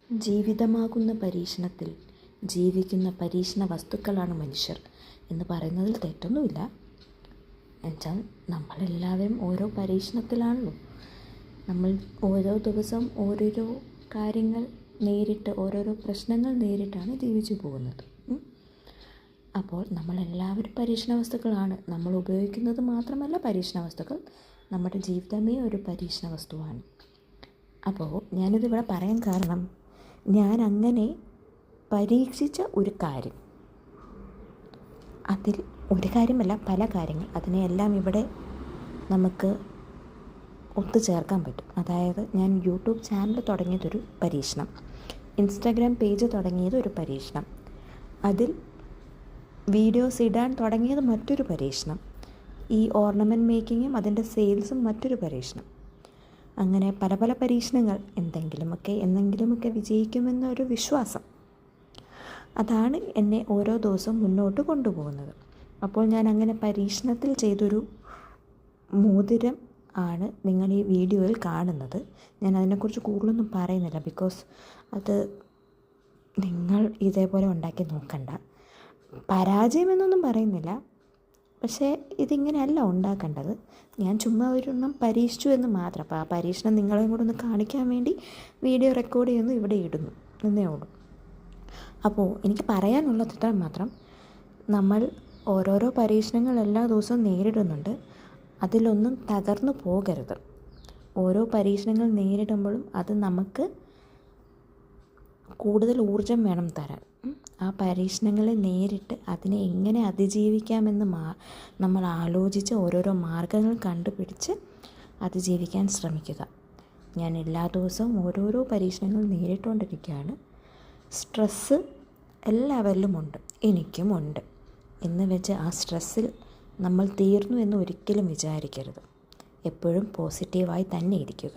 ജീവിതമാകുന്ന പരീക്ഷണത്തിൽ ജീവിക്കുന്ന പരീക്ഷണ വസ്തുക്കളാണ് മനുഷ്യർ എന്ന് പറയുന്നതിൽ തെറ്റൊന്നുമില്ല. എന്നുവെച്ചാൽ നമ്മളെല്ലാവരും ഓരോ പരീക്ഷണത്തിലാണല്ലോ. നമ്മൾ ഓരോ ദിവസം ഓരോരോ കാര്യങ്ങൾ നേരിട്ട് ഓരോരോ പ്രശ്നങ്ങൾ നേരിട്ടാണ് ജീവിച്ചു പോകുന്നത്. അപ്പോൾ നമ്മളെല്ലാവരും പരീക്ഷണ വസ്തുക്കളാണ്. നമ്മൾ ഉപയോഗിക്കുന്നത് മാത്രമല്ല പരീക്ഷണ വസ്തുക്കൾ, നമ്മുടെ ജീവിതമേ ഒരു പരീക്ഷണ വസ്തുവാണ്. അപ്പോൾ ഞാനിതിവിടെ പറയാൻ കാരണം, ഞാൻ അങ്ങനെ പരീക്ഷിച്ച ഒരു കാര്യം, അതിൽ ഒരു കാര്യമല്ല പല കാര്യങ്ങൾ, അതിനെയെല്ലാം ഇവിടെ നമുക്ക് ഒത്തുചേർക്കാൻ പറ്റും. അതായത് ഞാൻ യൂട്യൂബ് ചാനൽ തുടങ്ങിയതൊരു പരീക്ഷണം, ഇൻസ്റ്റാഗ്രാം പേജ് തുടങ്ങിയത് ഒരു പരീക്ഷണം, അതിൽ വീഡിയോസ് ഇടാൻ തുടങ്ങിയത് മറ്റൊരു പരീക്ഷണം, ഈ ഓർണമെൻറ്റ് മേക്കിങ്ങും അതിൻ്റെ സെയിൽസും മറ്റൊരു പരീക്ഷണം. അങ്ങനെ പല പല പരീക്ഷണങ്ങൾ എന്നെങ്കിലുമൊക്കെ വിജയിക്കുമെന്നൊരു വിശ്വാസം, അതാണ് എന്നെ ഓരോ ദിവസവും മുന്നോട്ട് കൊണ്ടുപോകുന്നത്. അപ്പോൾ ഞാൻ അങ്ങനെ പരീക്ഷണത്തിൽ ചെയ്തൊരു മോതിരം ആണ് നിങ്ങൾ ഈ വീഡിയോയിൽ കാണുന്നത്. ഞാൻ അതിനെക്കുറിച്ച് കൂടുതലൊന്നും പറയുന്നില്ല, ബിക്കോസ് അത് നിങ്ങൾ ഇതേപോലെ ഉണ്ടാക്കി നോക്കണ്ട. പരാജയമെന്നൊന്നും പറയുന്നില്ല, പക്ഷേ ഇതിങ്ങനെയല്ല ഉണ്ടാക്കേണ്ടത്. ഞാൻ ചുമ്മാ ഒരെണ്ണം പരീക്ഷിച്ചു എന്ന് മാത്രം. അപ്പോൾ ആ പരീക്ഷണം നിങ്ങളെയും കൂടെ ഒന്ന് കാണിക്കാൻ വേണ്ടി വീഡിയോ റെക്കോർഡ് ചെയ്യുന്നു, ഇവിടെ ഇടുന്നു എന്നേ ഉള്ളൂ. അപ്പോൾ എനിക്ക് പറയാനുള്ളത് ഇത്ര മാത്രം, നമ്മൾ ഓരോരോ പരീക്ഷണങ്ങൾ എല്ലാ ദിവസവും നേരിടുന്നുണ്ട്, അതിലൊന്നും തകർന്നു പോകരുത്. ഓരോ പരീക്ഷണങ്ങൾ നേരിടുമ്പോഴും അത് നമുക്ക് കൂടുതൽ ഊർജം വേണം തരാൻ. ആ പരീക്ഷണങ്ങളെ നേരിട്ട് അതിനെ എങ്ങനെ അതിജീവിക്കാമെന്ന് നമ്മൾ ആലോചിച്ച് ഓരോരോ മാർഗങ്ങൾ കണ്ടുപിടിച്ച് അതിജീവിക്കാൻ ശ്രമിക്കുക. ഞാൻ എല്ലാ ദിവസവും ഓരോരോ പരീക്ഷണങ്ങൾ നേരിട്ടുകൊണ്ടിരിക്കുകയാണ്. സ്ട്രെസ്സ് എല്ലാവരിലും ഉണ്ട്, എനിക്കുമുണ്ട് എന്ന് വെച്ച് ആ സ്ട്രെസ്സിൽ നമ്മൾ തീർന്നു എന്ന് ഒരിക്കലും വിചാരിക്കരുത്. എപ്പോഴും പോസിറ്റീവായി തന്നെ ഇരിക്കുക.